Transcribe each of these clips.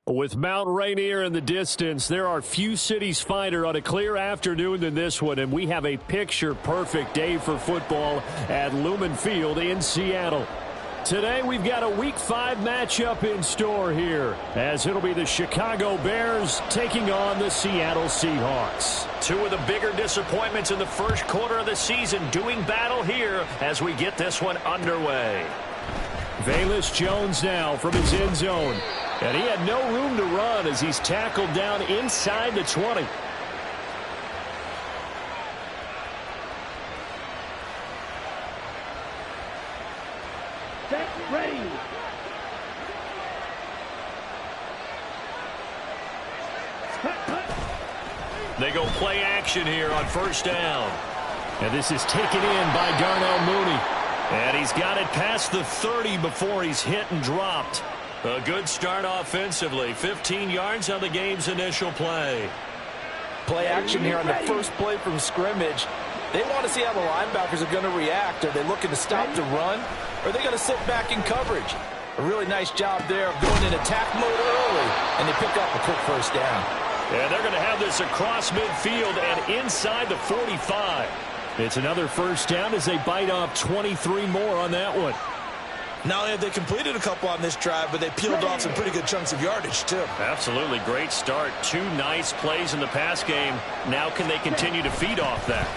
With Mount Rainier in the distance, there are few cities finer on a clear afternoon than this one, and we have a picture-perfect day for football at Lumen Field in Seattle. Today, we've got a Week 5 matchup in store here, as it'll be the Chicago Bears taking on the Seattle Seahawks. Two of the bigger disappointments in the first quarter of the season doing battle here as we get this one underway. Velus Jones now from his end zone. And he had no room to run as he's tackled down inside the 20. Ready. They go play action here on first down. And this is taken in by Darnell Mooney. And he's got it past the 30 before he's hit and dropped. A good start offensively. 15 yards on the game's initial play. Play action here on the first play from scrimmage. They want to see how the linebackers are going to react. Are they looking to stop the run? Or are they going to sit back in coverage? A really nice job there of going in attack mode early. And they pick up a quick first down. And they're going to have this across midfield and inside the 45. It's another first down as they bite off 23 more on that one. Not only have they completed a couple on this drive, but they peeled off some pretty good chunks of yardage, too. Absolutely great start. Two nice plays in the pass game. Now can they continue to feed off that?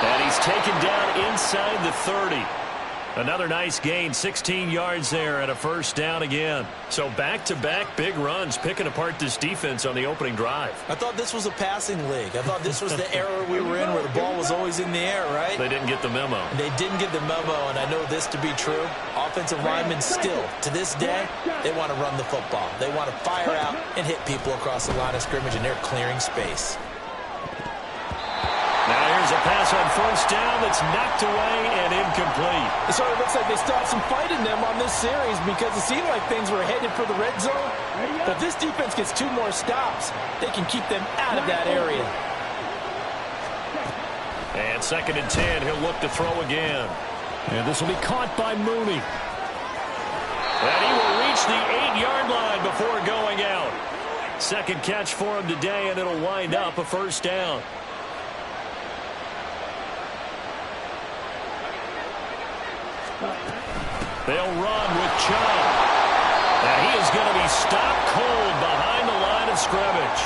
And he's taken down inside the 30. Another nice gain, 16 yards there and a first down again. So back-to-back big runs picking apart this defense on the opening drive. I thought this was a passing league. I thought this was the era we were in where the ball was always in the air, right? They didn't get the memo. They didn't get the memo, and I know this to be true. Offensive linemen still, to this day, they want to run the football. They want to fire out and hit people across the line of scrimmage, and they're clearing space. Now here's a pass on first down that's knocked away and incomplete. So it looks like they still have some fight in them on this series because it seemed like things were headed for the red zone. But if this defense gets two more stops, they can keep them out of that area. And 2nd and 10, he'll look to throw again. And this will be caught by Mooney. And he will reach the 8-yard line before going out. Second catch for him today, and it'll wind up a first down. They'll run with Chubb. And he is going to be stopped cold behind the line of scrimmage.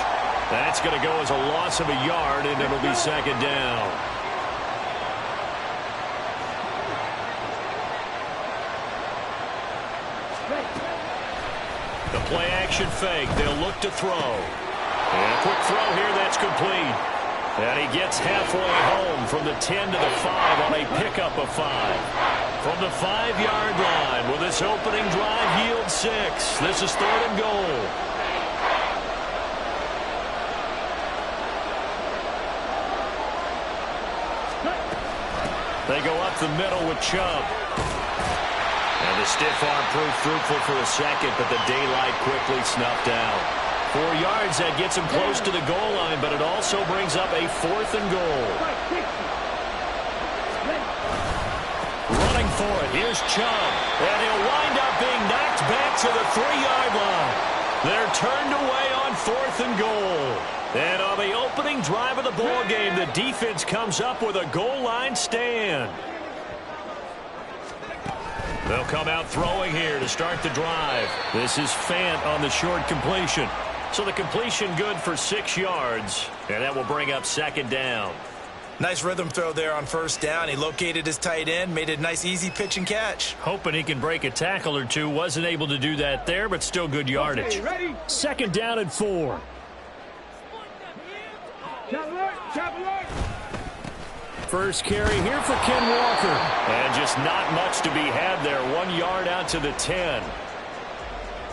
That's going to go as a loss of a yard, and it'll be second down. The play-action fake. They'll look to throw. And a quick throw here. That's complete. And he gets halfway home from the 10 to the 5 on a pickup of 5. From the 5-yard line, will this opening drive yield 6? This is 3rd and goal. They go up the middle with Chubb. And the stiff arm proved fruitful for a second, but the daylight quickly snuffed out. 4 yards, that gets him close to the goal line, but it also brings up a 4th and goal. Running for it, here's Chubb, and he'll wind up being knocked back to the 3-yard line. They're turned away on 4th and goal. And on the opening drive of the ball game, the defense comes up with a goal line stand. They'll come out throwing here to start the drive. This is Fant on the short completion. So the completion good for 6 yards, and that will bring up second down. Nice rhythm throw there on first down. He located his tight end, made it a nice, easy pitch and catch. Hoping he can break a tackle or two. Wasn't able to do that there, but still good yardage. Okay, second down and 4. First carry here for Ken Walker. And just not much to be had there. 1 yard out to the 10.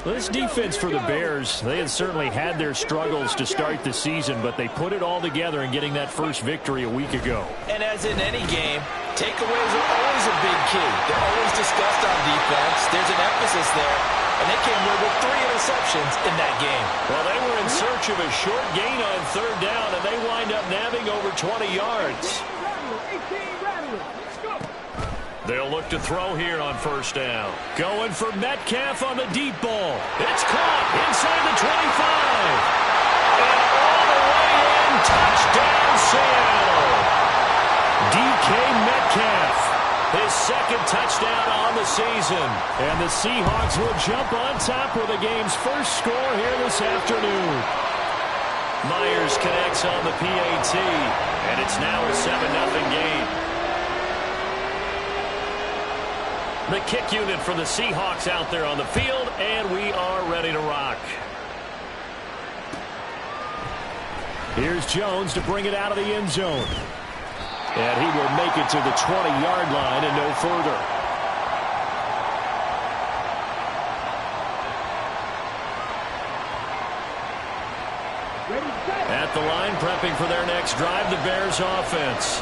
This defense for the Bears, they had certainly had their struggles to start the season, but they put it all together in getting that first victory a week ago. And as in any game, takeaways are always a big key. They're always discussed on defense. There's an emphasis there, and they came away with 3 interceptions in that game. Well, they were in search of a short gain on third down, and they wind up nabbing over 20 yards. They'll look to throw here on first down. Going for Metcalf on the deep ball. It's caught inside the 25. And all the way in, touchdown Seattle. DK Metcalf, his second touchdown on the season. And the Seahawks will jump on top with the game's first score here this afternoon. Myers connects on the PAT, and it's now a 7-0 game. The kick unit for the Seahawks out there on the field, and we are ready to rock. Here's Jones to bring it out of the end zone. And he will make it to the 20-yard line and no further. At the line, prepping for their next drive, the Bears offense.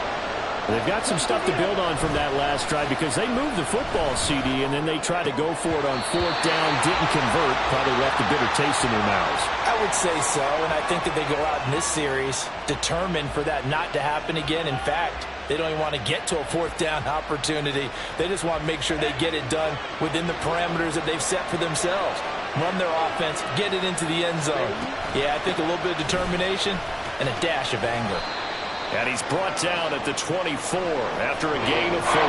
They've got some stuff to build on from that last drive because they moved the football, CD, and then they tried to go for it on fourth down, didn't convert, probably left a bitter taste in their mouths. I would say so, and I think that they go out in this series determined for that not to happen again. In fact, they don't even want to get to a fourth down opportunity. They just want to make sure they get it done within the parameters that they've set for themselves. Run their offense, get it into the end zone. Yeah, I think a little bit of determination and a dash of anger. And he's brought down at the 24 after a gain of 4.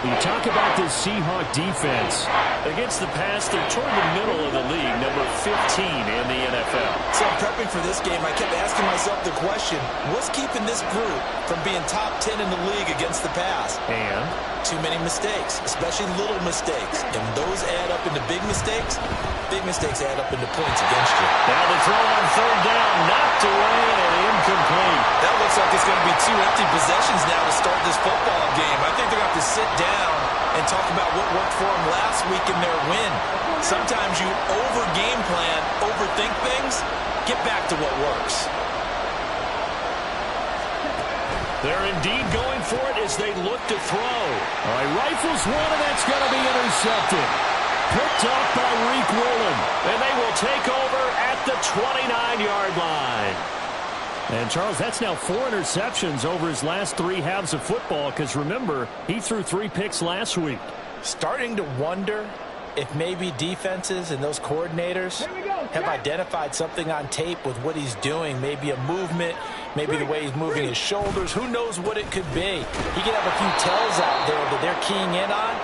You talk about this Seahawk defense. Against the pass, they're toward the middle of the league, number 15 in the NFL. So I'm prepping for this game. I kept asking myself the question, what's keeping this group from being top 10 in the league against the pass? And? Too many mistakes, especially little mistakes. And those add up into big mistakes add up into points against you. Now the throw on third down, knocked away and incomplete. That looks like it's going to be 2 empty possessions now to start this football game. I think they're going to have to sit down and talk about what worked for them last week in their win. Sometimes you over-game plan, overthink things, get back to what works. They're indeed going for it as they look to throw. All right, rifles one, and that's going to be intercepted. Picked off by Reek Woolen. And they will take over at the 29-yard line. And, Charles, that's now 4 interceptions over his last 3 halves of football because, remember, he threw 3 picks last week. Starting to wonder if maybe defenses and those coordinators have identified something on tape with what he's doing. Maybe a movement, maybe the way he's moving his shoulders. Who knows what it could be? He could have a few tells out there that they're keying in on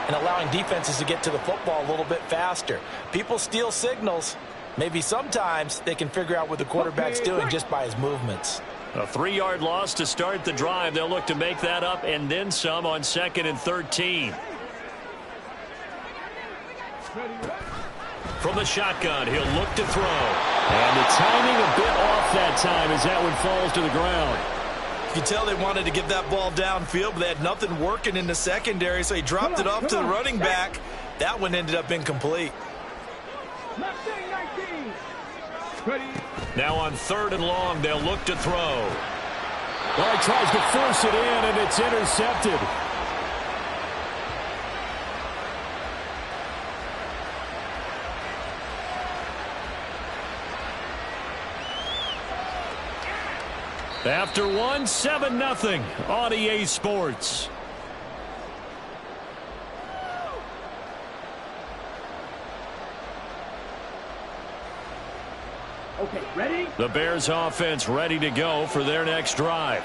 and allowing defenses to get to the football a little bit faster. People steal signals. Maybe sometimes they can figure out what the quarterback's doing just by his movements. A 3-yard loss to start the drive. They'll look to make that up and then some on 2nd and 13. From the shotgun, he'll look to throw. And the timing a bit off that time as that one falls to the ground. You can tell they wanted to get that ball downfield, but they had nothing working in the secondary, so he dropped it off to the running back. That one ended up incomplete. Now on 3rd and long, they'll look to throw. Well, he tries to force it in, and it's intercepted. After 1, 7-0 on EA Sports. Okay, ready? The Bears offense ready to go for their next drive.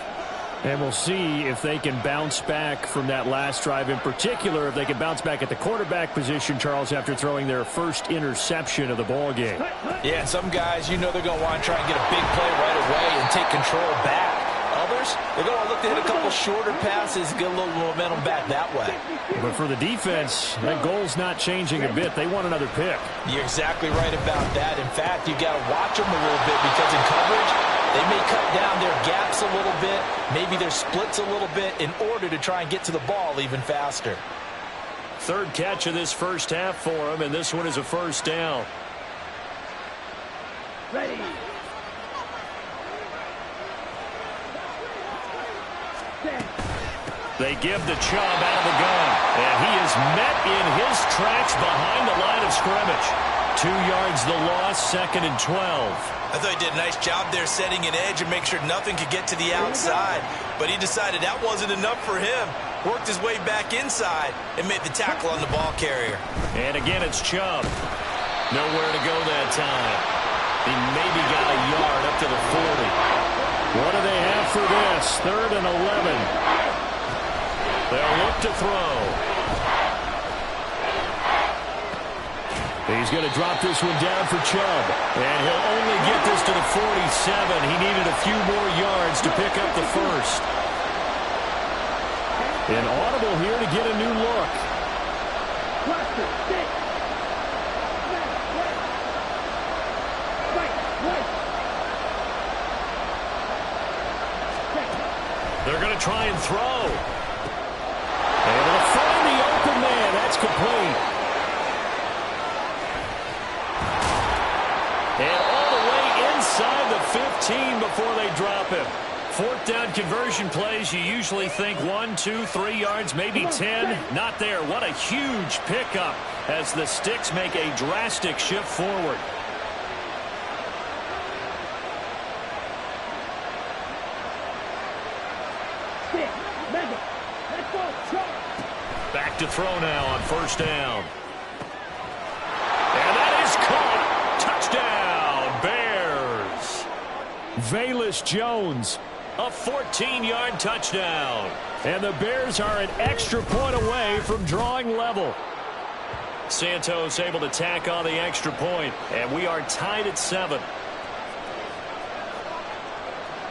And we'll see if they can bounce back from that last drive, in particular, if they can bounce back at the quarterback position, Charles, after throwing their first interception of the ball game. Yeah, some guys, you know they're going to want to try and get a big play right away and take control back. Others, they're going to look to hit a couple shorter passes, get a little momentum back that way. But for the defense, that goal's not changing a bit. They want another pick. You're exactly right about that. In fact, you got to watch them a little bit because in coverage, they may cut down their gaps a little bit, maybe their splits a little bit in order to try and get to the ball even faster. 3rd catch of this first half for him, and this one is a first down. Ready. They give the Chubb out of the gun, and he is met in his tracks behind the line of scrimmage. 2 yards the loss, 2nd and 12. I thought he did a nice job there setting an edge and make sure nothing could get to the outside. But he decided that wasn't enough for him. Worked his way back inside and made the tackle on the ball carrier. And again, it's Chubb. Nowhere to go that time. He maybe got a yard up to the 40. What do they have for this? 3rd and 11. They'll look to throw. He's going to drop this one down for Chubb. And he'll only get this to the 47. He needed a few more yards to pick up the first. An audible here to get a new look. They're going to try and throw. Able to find the open man. That's complete. And all the way inside the 15 before they drop him. 4th down conversion plays, you usually think 1, 2, 3 yards, maybe 10. Not there. What a huge pickup as the Sticks make a drastic shift forward. Back to throw now on 1st down. And that is caught. Touchdown, Bears. Velus Jones, a 14-yard touchdown. And the Bears are an extra point away from drawing level. Santos able to tack on the extra point, and we are tied at 7.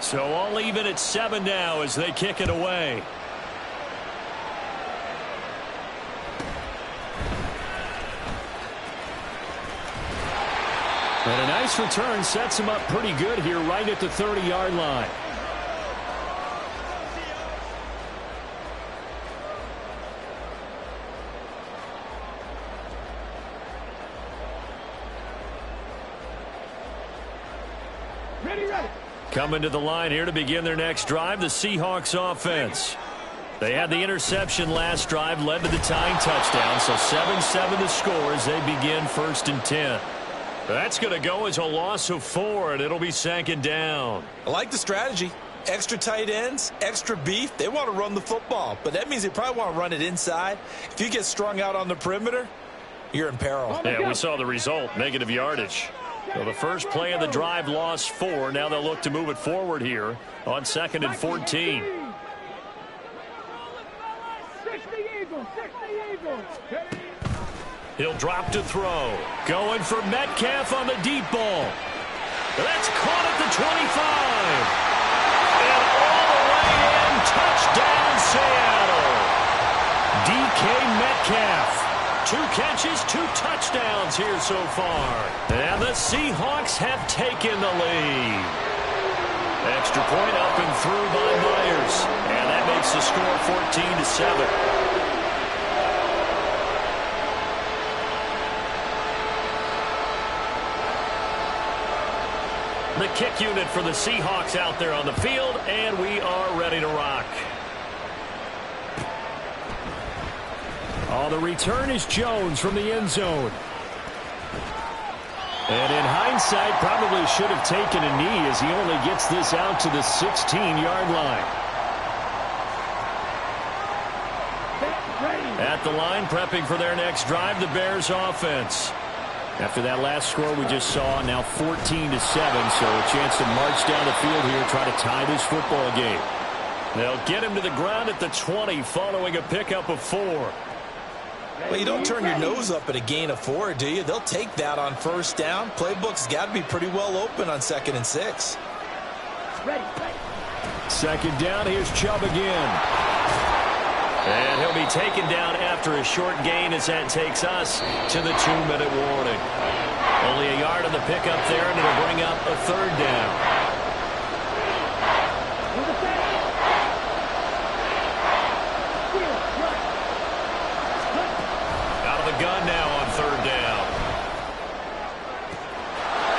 So all even at 7 now as they kick it away. And a nice return sets him up pretty good here right at the 30-yard line. Coming to the line here to begin their next drive, the Seahawks offense. They had the interception last drive, led to the tying touchdown, so 7-7 the score as they begin 1st and 10. That's going to go as a loss of 4, and it'll be 2nd down. I like the strategy. Extra tight ends, extra beef. They want to run the football, but that means they probably want to run it inside. If you get strung out on the perimeter, you're in peril. Yeah, we saw the result, negative yardage. So the first play of the drive lost 4. Now they'll look to move it forward here on 2nd and 14. He'll drop to throw. Going for Metcalf on the deep ball. That's caught at the 25. And all the way in, touchdown Seattle. DK Metcalf. 2 catches, 2 touchdowns here so far. And the Seahawks have taken the lead. Extra point up and through by Myers. And that makes the score 14-7. The kick unit for the Seahawks out there on the field, and we are ready to rock. Oh, the return is Jones from the end zone. And in hindsight, probably should have taken a knee as he only gets this out to the 16-yard line. At the line, prepping for their next drive, the Bears offense. After that last score we just saw, now 14-7, so a chance to march down the field here, try to tie this football game. They'll get him to the ground at the 20 following a pickup of 4. Well, you don't turn your nose up at a gain of 4, do you? They'll take that on 1st down. Playbook's got to be pretty well open on 2nd and 6. 2nd down, here's Chubb again. And he'll be taken down after a short gain as that takes us to the 2-minute warning. Only a yard on the pickup there, and it'll bring up a 3rd down. Out of the gun now on 3rd down.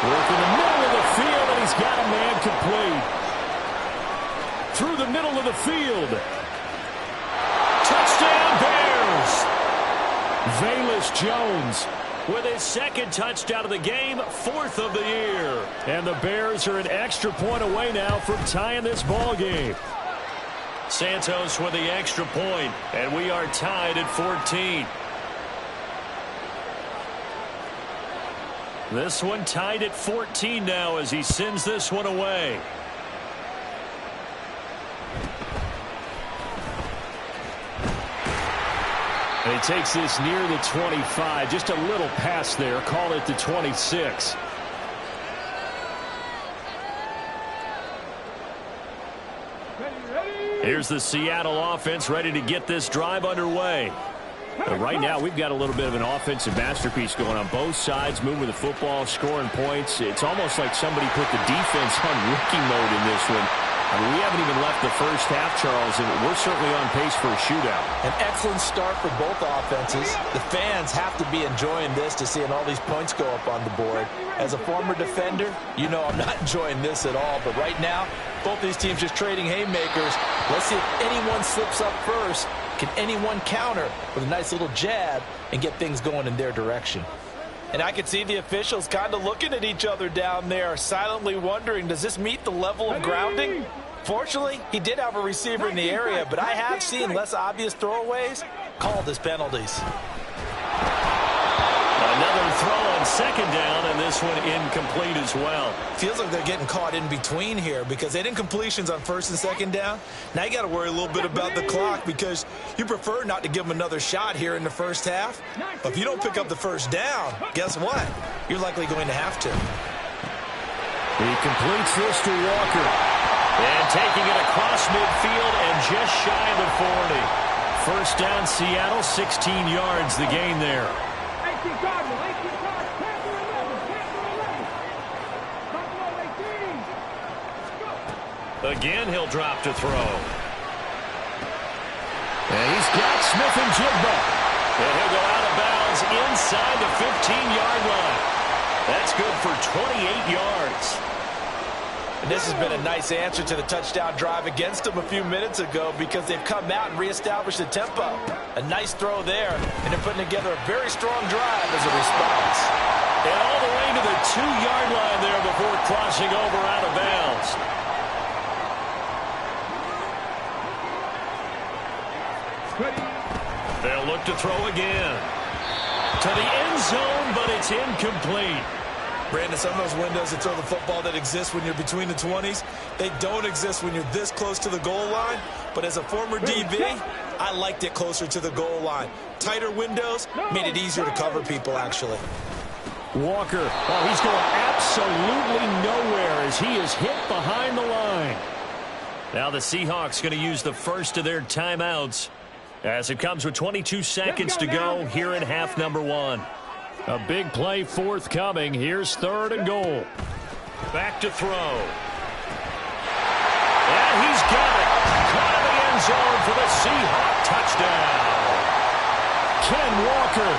Working the middle of the field, and he's got a man complete. Through the middle of the field. Touchdown, Bears! Velus Jones with his second touchdown of the game, 4th of the year. And the Bears are an extra point away now from tying this ball game. Santos with the extra point, and we are tied at 14. This one tied at 14 now as he sends this one away. And he takes this near the 25, just a little past there, call it the 26. Here's the Seattle offense ready to get this drive underway. But right now, we've got a little bit of an offensive masterpiece going on both sides, moving the football, scoring points. It's almost like somebody put the defense on rookie mode in this one. I mean, we haven't even left the first half, Charles, and we're certainly on pace for a shootout. An excellent start for both offenses. The fans have to be enjoying this to seeing all these points go up on the board. As a former defender, you know I'm not enjoying this at all. But right now, both these teams just trading haymakers. Let's see if anyone slips up first. Can anyone counter with a nice little jab and get things going in their direction? And I can see the officials kind of looking at each other down there, silently wondering, does this meet the level of grounding? Fortunately, he did have a receiver in the area, but I have seen less obvious throwaways called as penalties. Another throw on second down, and this one incomplete as well. Feels like they're getting caught in between here because they did incompletions on first and second down. Now you got to worry a little bit about the clock because you prefer not to give them another shot here in the first half. But if you don't pick up the first down, guess what? You're likely going to have to. He completes this to Walker. And taking it across midfield and just shy of the 40. First down, Seattle, 16 yards the gain there. Again, he'll drop to throw. And he's got Smith and Jigba. And he'll go out of bounds inside the 15-yard line. That's good for 28 yards. And this has been a nice answer to the touchdown drive against them a few minutes ago because they've come out and reestablished the tempo. A nice throw there, and they're putting together a very strong drive as a response. And all the way to the 2-yard line there before crossing over out of bounds. They'll look to throw again. To the end zone, but it's incomplete. Brandon, some of those windows to throw the football that exist when you're between the 20s, they don't exist when you're this close to the goal line. But as a former DB, I liked it closer to the goal line. Tighter windows made it easier to cover people, actually. Walker, oh, he's going absolutely nowhere as he is hit behind the line. Now the Seahawks going to use the first of their timeouts as it comes with 22 seconds to go here in half number 1. A big play forthcoming. Here's 3rd and goal. Back to throw. And he's got it. Caught in the end zone for the Seahawk touchdown. Ken Walker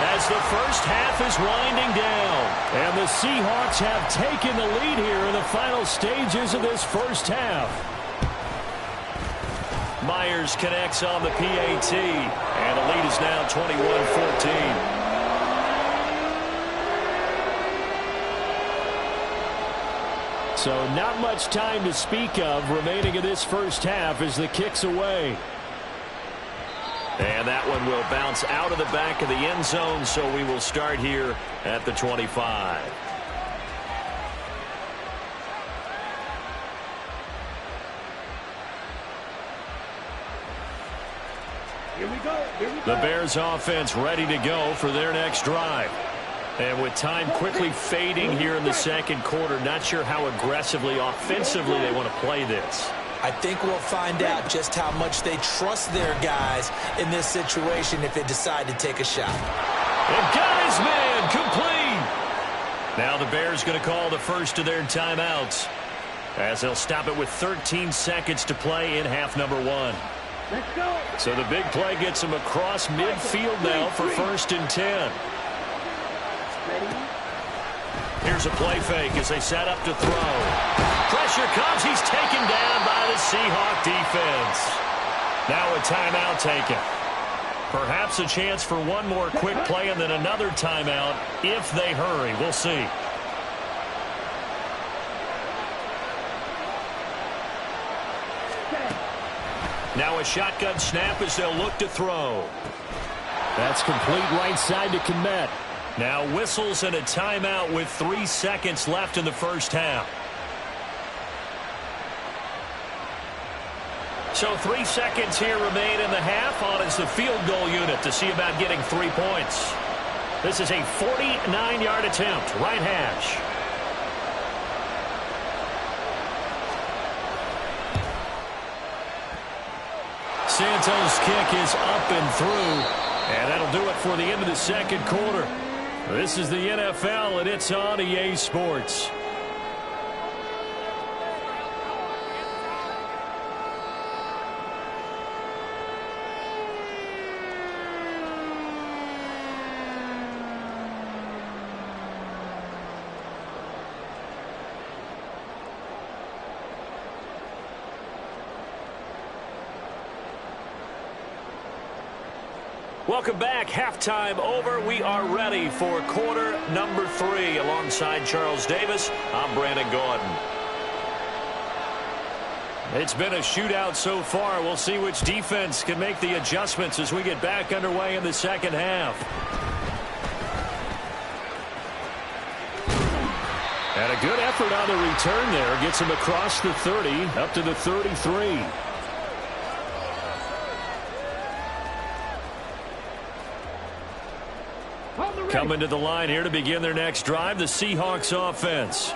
as the first half is winding down. And the Seahawks have taken the lead here in the final stages of this first half. Myers connects on the PAT. And the lead is now 21-14. So not much time to speak of remaining in this first half as the kick's away. And that one will bounce out of the back of the end zone, so we will start here at the 25. Here we go. The Bears offense ready to go for their next drive. And with time quickly fading here in the second quarter, not sure how aggressively, offensively they want to play this. I think we'll find out just how much they trust their guys in this situation if they decide to take a shot. And got his man complete. Now the Bears going to call the first of their timeouts as they'll stop it with 13 seconds to play in half number 1. Let's go. So the big play gets them across midfield now for 1st and 10. Here's a play fake as they set up to throw. Pressure comes. He's taken down by the Seahawk defense. Now a timeout taken. Perhaps a chance for one more quick play and then another timeout if they hurry. We'll see. Now a shotgun snap as they'll look to throw. That's complete right side to Kmet. Now whistles and a timeout with 3 seconds left in the first half. So 3 seconds here remain in the half. On is the field goal unit to see about getting 3 points. This is a 49-yard attempt, right hash. Santos' kick is up and through. And that'll do it for the end of the second quarter. This is the NFL, and it's on EA Sports. Welcome back. Halftime over. We are ready for quarter number 3. Alongside Charles Davis, I'm Brandon Gordon. It's been a shootout so far. We'll see which defense can make the adjustments as we get back underway in the second half. And a good effort on the return there. Gets him across the 30, up to the 33. Coming to the line here to begin their next drive, the Seahawks offense.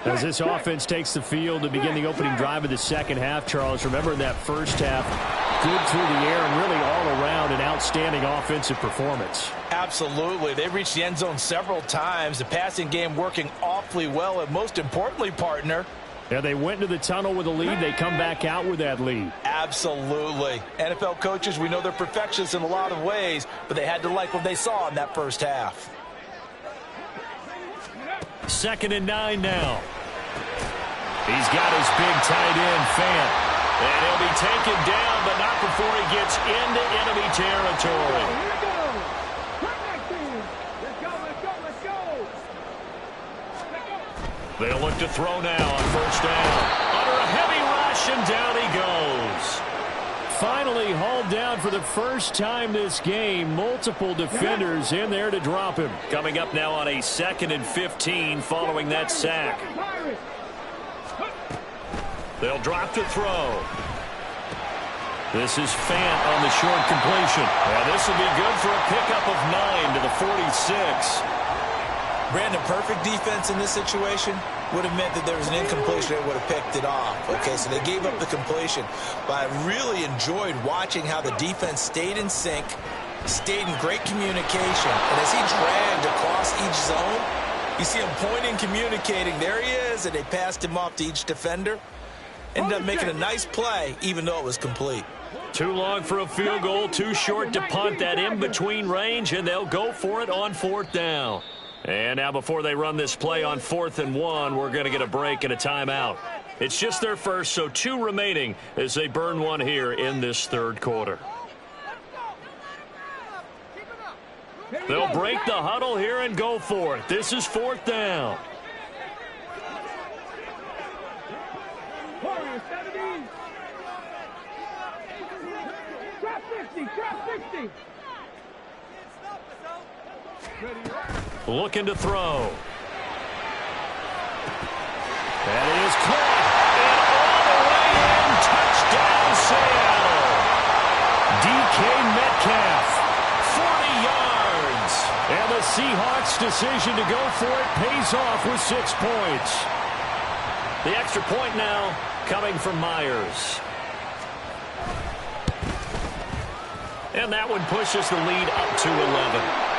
As this offense takes the field to begin the opening drive of the second half, Charles, remember that first half, good through the air and really all around an outstanding offensive performance. Absolutely. They reached the end zone several times. The passing game working awfully well, and most importantly, partner, yeah, they went into the tunnel with a lead. They come back out with that lead. Absolutely. NFL coaches, we know they're perfectionists in a lot of ways, but they had to like what they saw in that first half. 2nd and 9 now. He's got his big tight end, Fant. And he'll be taken down, but not before he gets into enemy territory. They'll look to throw now on first down. Under a heavy rush, and down he goes. Finally hauled down for the first time this game. Multiple defenders in there to drop him. Coming up now on a 2nd and 15 following that sack. They'll drop to throw. This is Fant on the short completion. And this will be good for a pickup of 9 to the 46. Brandon, perfect defense in this situation would have meant that there was an incompletion. They would have picked it off. Okay, so they gave up the completion. But I really enjoyed watching how the defense stayed in sync, stayed in great communication. And as he dragged across each zone, you see him pointing, communicating. There he is, and they passed him off to each defender. Ended up making a nice play, even though it was complete. Too long for a field goal, too short to punt that in-between range, and they'll go for it on 4th down. And now before they run this play on 4th and 1, we're going to get a break and a timeout. It's just their first, so 2 remaining as they burn one here in this third quarter. They'll break the huddle here and go for it. This is 4th down. Looking to throw. That is caught. And all the way in. Touchdown, Seattle. DK Metcalf, 40 yards. And the Seahawks' decision to go for it pays off with 6 points. The extra point now coming from Myers. And that one pushes the lead up to 11.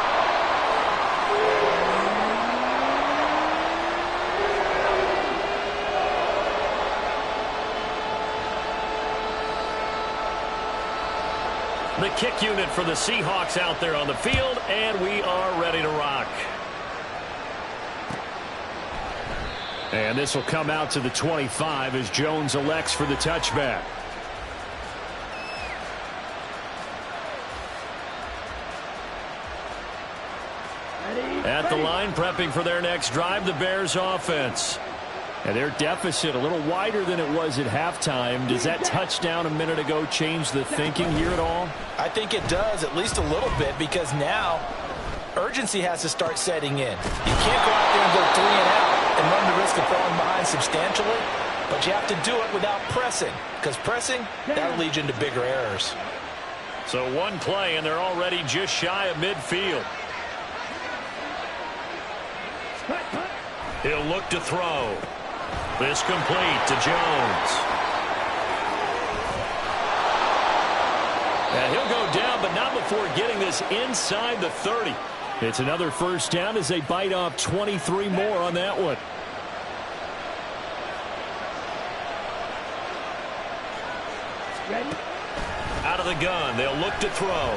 The kick unit for the Seahawks out there on the field, and we are ready to rock. And this will come out to the 25 as Jones elects for the touchback. At the line, prepping for their next drive, the Bears offense. And their deficit a little wider than it was at halftime. Does that touchdown a minute ago change the thinking here at all? I think it does, at least a little bit, because now urgency has to start setting in. You can't go out there and go 3 and out and run the risk of falling behind substantially, but you have to do it without pressing, because pressing, that'll lead you into bigger errors. So one play, and they're already just shy of midfield. He'll look to throw. This complete to Jones. And he'll go down, but not before getting this inside the 30. It's another first down as they bite off 23 more on that one. Ready? Out of the gun, they'll look to throw.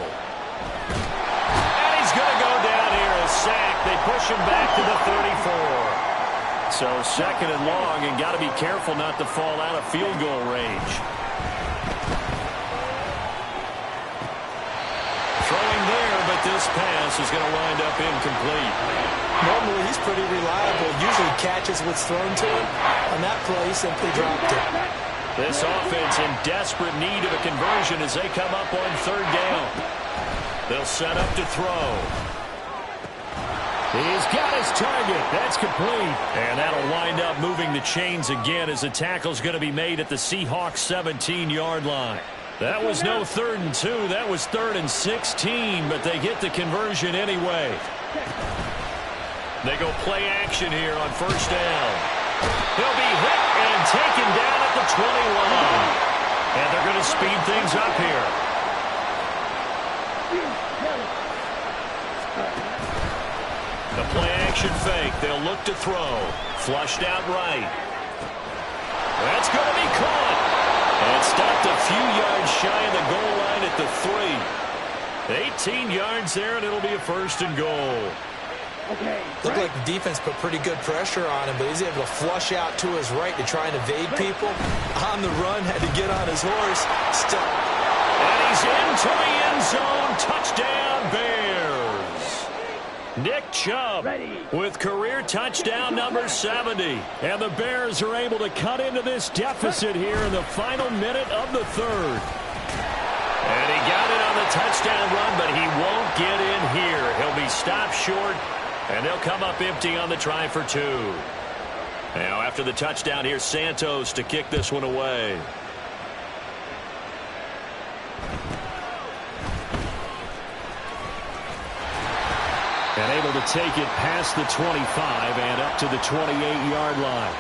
And he's going to go down here, a sack. They push him back to the 34. So second and long, and got to be careful not to fall out of field goal range. Throwing there, but this pass is going to wind up incomplete. Normally, he's pretty reliable. Usually catches what's thrown to him. On that play, he simply dropped it. This offense in desperate need of a conversion as they come up on third down. They'll set up to throw. He's got his target. That's complete. And that'll wind up moving the chains again as the tackle's going to be made at the Seahawks 17-yard line. That was no 3rd and 2. That was 3rd and 16, but they get the conversion anyway. They go play action here on first down. He'll be hit and taken down at the 21. And they're going to speed things up here. The play action fake. They'll look to throw. Flushed out right. That's going to be caught. And stopped a few yards shy of the goal line at the 3. 18 yards there, and it'll be a 1st and goal. Okay. Looked like the defense put pretty good pressure on him, but he's able to flush out to his right to try and evade people. On the run, had to get on his horse. And he's into the end zone. Touchdown, Bears. Nick Chubb with career touchdown number 70. And the Bears are able to cut into this deficit here in the final minute of the 3rd. And he got it on the touchdown run, but he won't get in here. He'll be stopped short, and they'll come up empty on the try for 2. Now, after the touchdown, here's Santos to kick this one away. And able to take it past the 25 and up to the 28-yard line.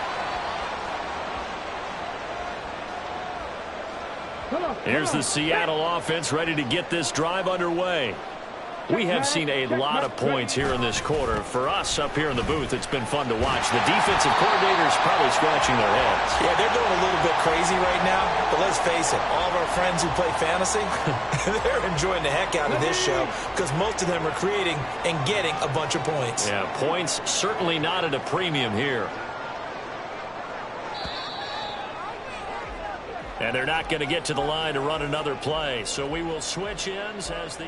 Here's the Seattle offense ready to get this drive underway. We have seen a lot of points here in this quarter. For us up here in the booth, it's been fun to watch. The defensive coordinators probably scratching their heads. Yeah, they're going a little bit crazy right now. But let's face it, all of our friends who play fantasy, they're enjoying the heck out of this show because most of them are creating and getting a bunch of points. Yeah, points certainly not at a premium here. And they're not going to get to the line to run another play. So we will switch ends as the...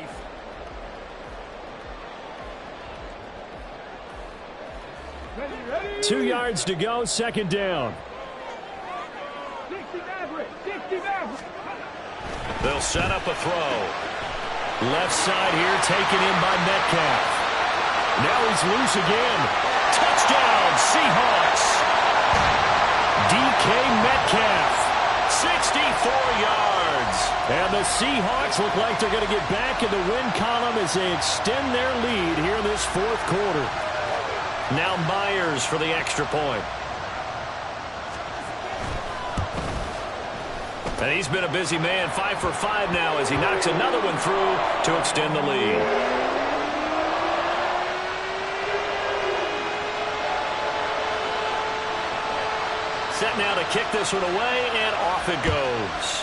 2 yards to go, 2nd down. 60 Maverick. 60 Maverick. They'll set up a throw. Left side here taken in by Metcalf. Now he's loose again. Touchdown, Seahawks. DK Metcalf, 64 yards. And the Seahawks look like they're going to get back in the win column as they extend their lead here in this 4th quarter. Now Myers for the extra point. And he's been a busy man, 5 for 5 now as he knocks another one through to extend the lead. Set now to kick this one away, and off it goes.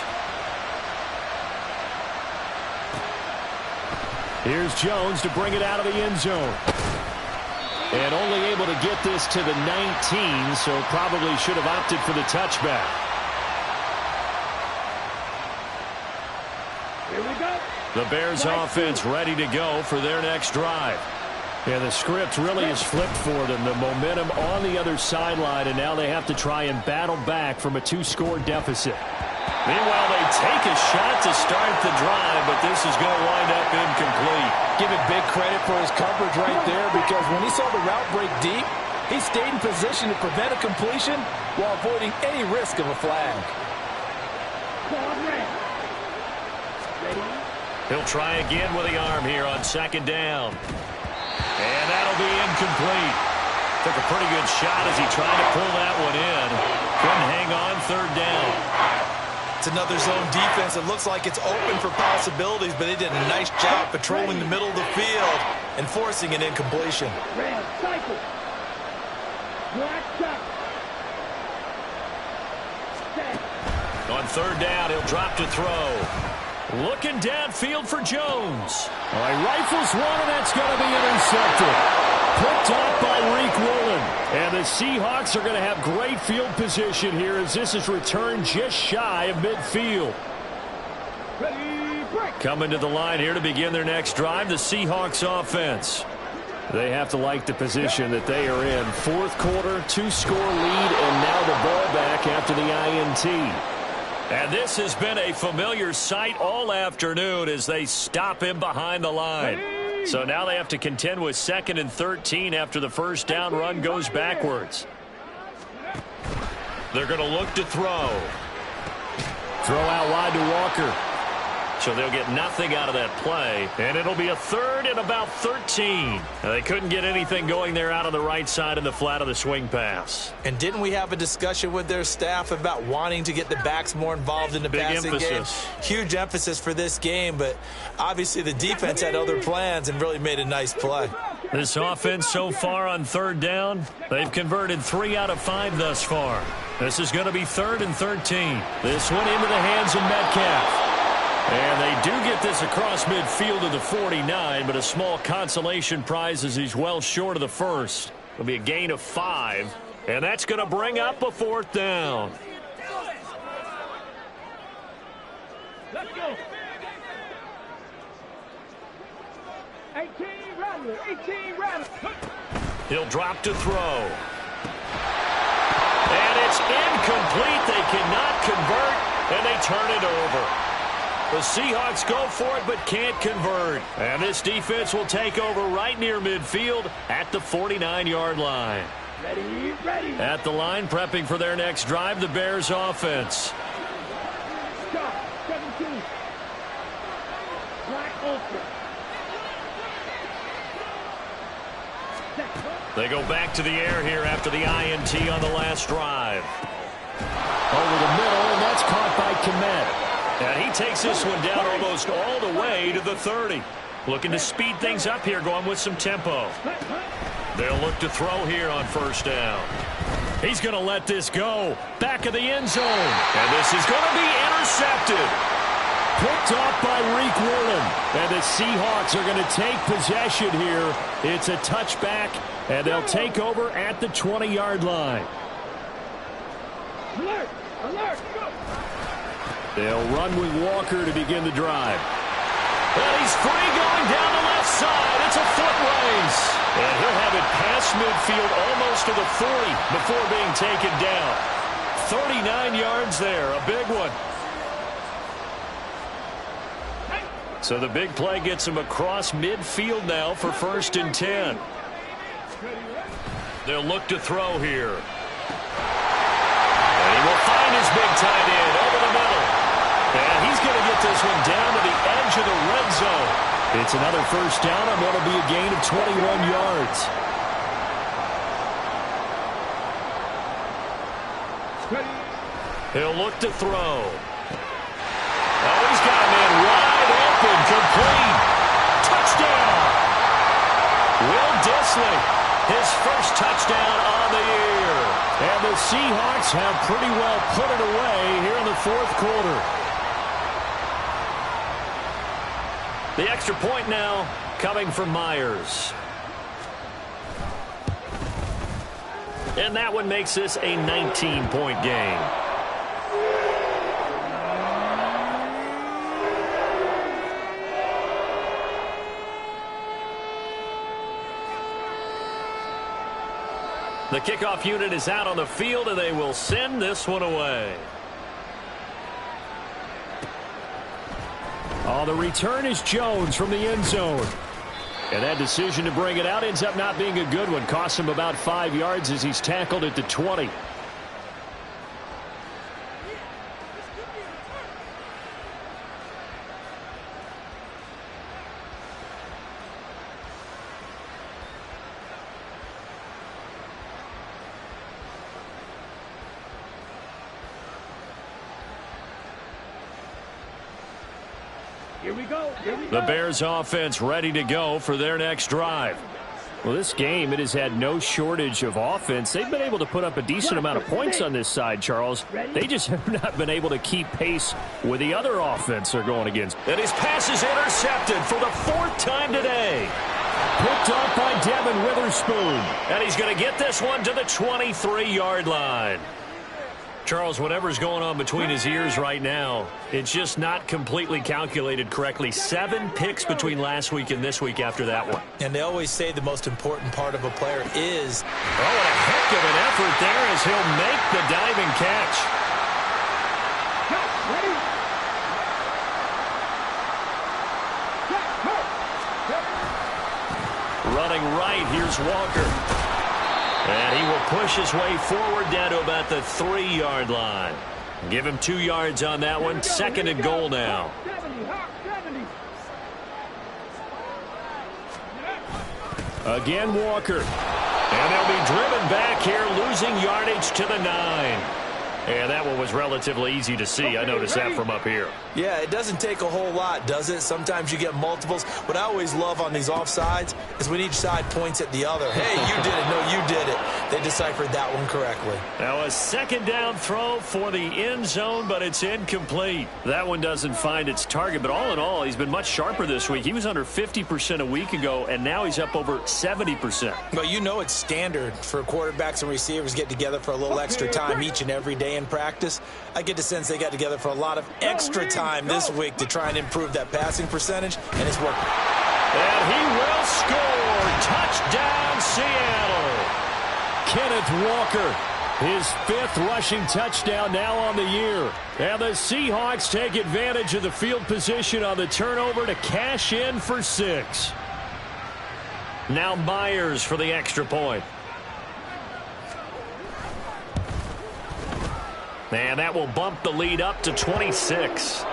Here's Jones to bring it out of the end zone. And only able to get this to the 19, so probably should have opted for the touchback. Here we go. The Bears offense ready to go for their next drive. Yeah, the script really is flipped for them. The momentum on the other sideline, and now they have to try and battle back from a 2-score deficit. Meanwhile, they take a shot to start the drive, but this is going to wind up incomplete. Give it big credit for his coverage right there, because when he saw the route break deep, he stayed in position to prevent a completion while avoiding any risk of a flag. He'll try again with the arm here on second down. And that'll be incomplete. Took a pretty good shot as he tried to pull that one in. Couldn't hang on third down. It's another zone defense. It looks like it's open for possibilities, but they did a nice job patrolling the middle of the field and forcing an incompletion. Red, cycle. Black duck. Set. On third down, he'll drop to throw. Looking downfield for Jones. All right, rifles one, and that's going to be intercepted. Picked off by Reek Woolen. And the Seahawks are going to have great field position here as this is returned just shy of midfield. Ready, break. Coming to the line here to begin their next drive, the Seahawks offense. They have to like the position that they are in. Fourth quarter, 2-score lead, and now the ball back after the INT. And this has been a familiar sight all afternoon as they stop him behind the line. So now they have to contend with 2nd and 13 after the first down run goes backwards. They're going to look to throw. Throw out wide to Walker. So they'll get nothing out of that play. And it'll be a 3rd and about 13. Now, they couldn't get anything going there out on the right side of the flat of the swing pass. And didn't we have a discussion with their staff about wanting to get the backs more involved in the passing game? Huge emphasis for this game, but obviously the defense had other plans and really made a nice play. This offense so far on third down, they've converted 3 out of 5 thus far. This is going to be 3rd and 13. This one into the hands of Metcalf. And they do get this across midfield to the 49, but a small consolation prize as he's well short of the first. It'll be a gain of 5, and that's going to bring up a 4th down. Let's go. 18 Rattler, 18 Rattler. He'll drop to throw. And it's incomplete. They cannot convert, and they turn it over. The Seahawks go for it but can't convert. And this defense will take over right near midfield at the 49-yard line. Ready, ready. At the line, prepping for their next drive, the Bears offense. Stop, 17. Black Ultra. They go back to the air here after the INT on the last drive. Over the middle, and that's caught by Kmet. And he takes this one down almost all the way to the 30. Looking to speed things up here, going with some tempo. They'll look to throw here on first down. He's going to let this go. Back of the end zone. And this is going to be intercepted. Picked off by Reek Woolen. And the Seahawks are going to take possession here. It's a touchback, and they'll take over at the 20-yard line. Alert, alert, go. They'll run with Walker to begin the drive. And he's free going down the left side. It's a foot race. And he'll have it past midfield almost to the 40 before being taken down. 39 yards there, a big one. So the big play gets him across midfield now for 1st and 10. They'll look to throw here. And he will find his big tight end over the middle. And he's going to get this one down to the edge of the red zone. It's another first down, and that'll be a gain of 21 yards. He'll look to throw. Oh, he's got a man wide open, complete. Touchdown. Will Dissly, his first touchdown on the year. And the Seahawks have pretty well put it away here in the 4th quarter. The extra point now coming from Myers. And that one makes this a 19-point game. The kickoff unit is out on the field, and they will send this one away. Oh, the return is Jones from the end zone. And that decision to bring it out ends up not being a good one. Costs him about 5 yards as he's tackled at the 20. Here we go. The Bears offense ready to go for their next drive. Well, this game, it has had no shortage of offense. They've been able to put up a decent amount of points on this side, Charles. They just have not been able to keep pace with the other offense they're going against. And his pass is intercepted for the 4th time today. Picked up by Devin Witherspoon. And he's going to get this one to the 23-yard line. Charles, whatever's going on between his ears right now, it's just not completely calculated correctly. 7 picks between last week and this week after that one. And they always say the most important part of a player is... Oh, and a heck of an effort there as he'll make the diving catch. Running right, here's Walker. And he will push his way forward down to about the 3-yard line. Give him 2 yards on that one. 2nd and goal now. Again, Walker. And they'll be driven back here, losing yardage to the 9. And that one was relatively easy to see. I noticed that from up here. Yeah, it doesn't take a whole lot, does it? Sometimes you get multiples. What I always love on these offsides is when each side points at the other. Hey, you did it. No, you did it. They deciphered that one correctly. Now a 2nd down throw for the end zone, but it's incomplete. That one doesn't find its target, but all in all, he's been much sharper this week. He was under 50% a week ago, and now he's up over 70%. Well, you know it's standard for quarterbacks and receivers get together for a little extra time each and every day in practice. I get the sense they got together for a lot of extra time this week to try and improve that passing percentage, and it's working. And he will score. Touchdown, Seattle. Kenneth Walker, his 5th rushing touchdown now on the year. And the Seahawks take advantage of the field position on the turnover to cash in for 6. Now Myers for the extra point. And that will bump the lead up to 26.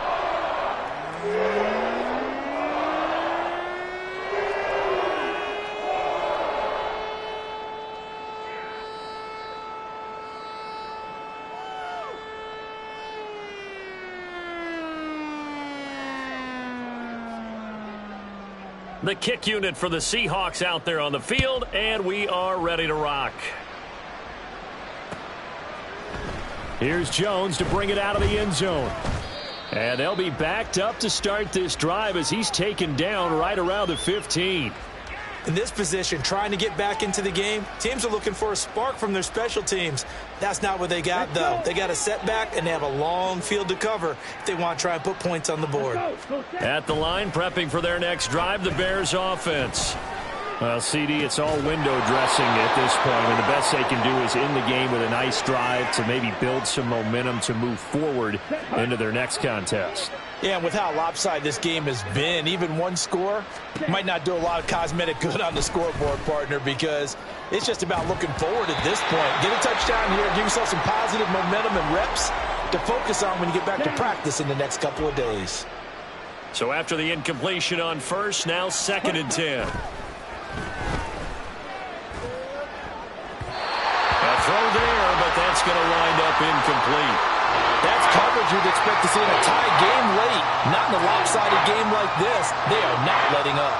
The kick unit for the Seahawks out there on the field, and we are ready to rock. Here's Jones to bring it out of the end zone. And they'll be backed up to start this drive as he's taken down right around the 15. In this position, trying to get back into the game, teams are looking for a spark from their special teams. That's not what they got, though. They got a setback, and they have a long field to cover if they want to try and put points on the board. At the line, prepping for their next drive, the Bears offense. Well, CD, it's all window dressing at this point, and the best they can do is end the game with a nice drive to maybe build some momentum to move forward into their next contest. Yeah, and with how lopsided this game has been, even one score might not do a lot of cosmetic good on the scoreboard, partner, because it's just about looking forward at this point. Get a touchdown here, give yourself some positive momentum and reps to focus on when you get back to practice in the next couple of days. So after the incompletion on first, now 2nd and 10. A throw there, but that's going to wind up incomplete. That's coverage you'd expect to see in a tie game late. Not in a lopsided game like this. They are not letting up.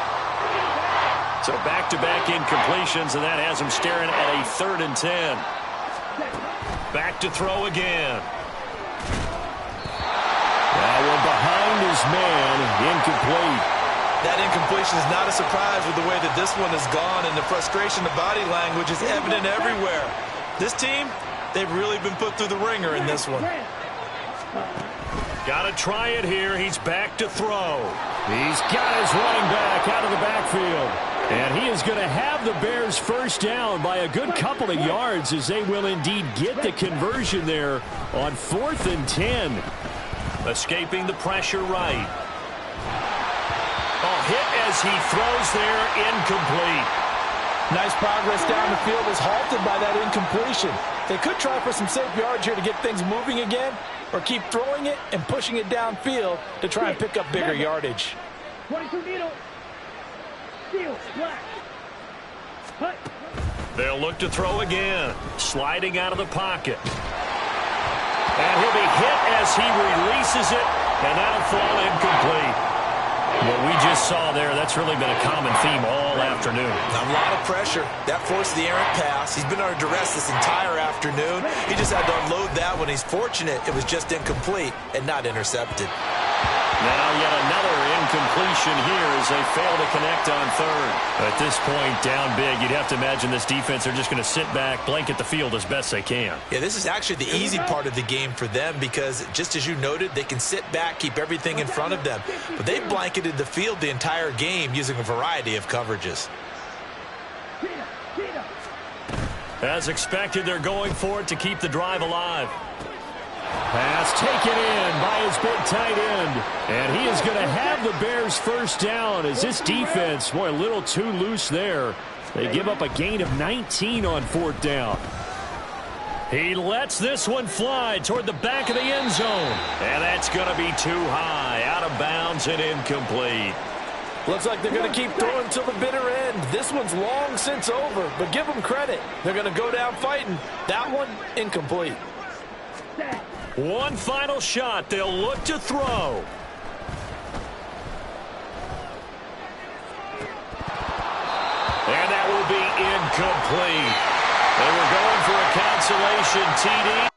So back-to-back incompletions, and that has them staring at a 3rd and 10. Back to throw again. That one behind his man, incomplete. That incompletion is not a surprise with the way that this one has gone, and the frustration, the body language is evident everywhere. This team, they've really been put through the ringer in this one. Got to try it here. He's back to throw. He's got his running back out of the backfield. And he is going to have the Bears first down by a good couple of yards as they will indeed get the conversion there on 4th and 10. Escaping the pressure right. Oh, hit as he throws there, incomplete. Nice progress down the field is halted by that incompletion. They could try for some safe yards here to get things moving again, or keep throwing it and pushing it downfield to try and pick up bigger yardage. 22 needle. Steal. Black. Hut. They'll look to throw again. Sliding out of the pocket. And he'll be hit as he releases it, and that'll fall incomplete. What we just saw there, that's really been a common theme all afternoon. A lot of pressure. That forced the errant pass. He's been under duress this entire afternoon. He just had to unload that one. He's fortunate it was just incomplete and not intercepted. Now yet another incompletion here as they fail to connect on 3rd. At this point, down big, you'd have to imagine this defense are just going to sit back, blanket the field as best they can. Yeah, this is actually the easy part of the game for them because, just as you noted, they can sit back, keep everything in front of them. But they've blanketed the field the entire game using a variety of coverages. As expected, they're going for it to keep the drive alive. Pass taken in by his big tight end. And he is going to have the Bears first down as this defense, boy, a little too loose there. They give up a gain of 19 on 4th down. He lets this one fly toward the back of the end zone. And that's going to be too high, out of bounds and incomplete. Looks like they're going to keep throwing till the bitter end. This one's long since over, but give them credit. They're going to go down fighting. That one, incomplete. One final shot. They'll look to throw. And that will be incomplete. They were going for a consolation TD.